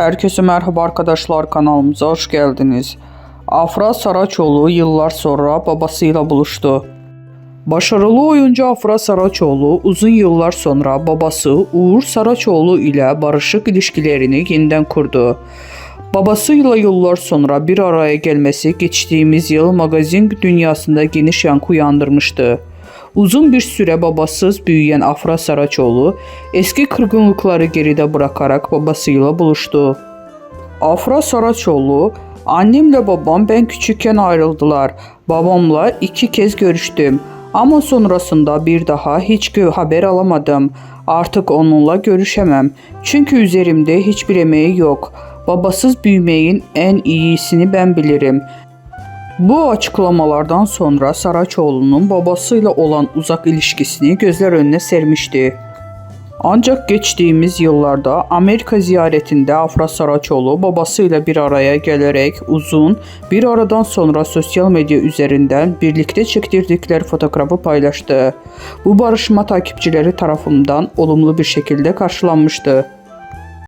Herkese merhaba arkadaşlar, kanalımıza hoş geldiniz. Afra Saraçoğlu yıllar sonra babasıyla buluştu. Başarılı oyuncu Afra Saraçoğlu uzun yıllar sonra babası Uğur Saraçoğlu ile barışık ilişkilerini yeniden kurdu. Babasıyla yıllar sonra bir araya gelmesi geçtiğimiz yıl magazin dünyasında geniş yankı uyandırmıştı. Uzun bir süre babasız büyüyen Afra Saraçoğlu eski kırgınlıkları geride bırakarak babasıyla buluştu. Afra Saraçoğlu, "Annemle babam ben küçükken ayrıldılar. Babamla 2 kez görüştüm. Ama sonrasında bir daha hiç haber alamadım. Artık onunla görüşemem. Çünkü üzerimde hiçbir emeği yok. Babasız büyümeyin en iyisini ben bilirim." Bu açıklamalardan sonra Saraçoğlu'nun babasıyla olan uzak ilişkisini gözler önüne sermişti. Ancak geçtiğimiz yıllarda Amerika ziyaretinde Afra Saraçoğlu babasıyla bir araya gelerek uzun bir aradan sonra sosyal medya üzerinden birlikte çektirdikleri fotoğrafı paylaştı. Bu barışma takipçileri tarafından olumlu bir şekilde karşılanmıştı.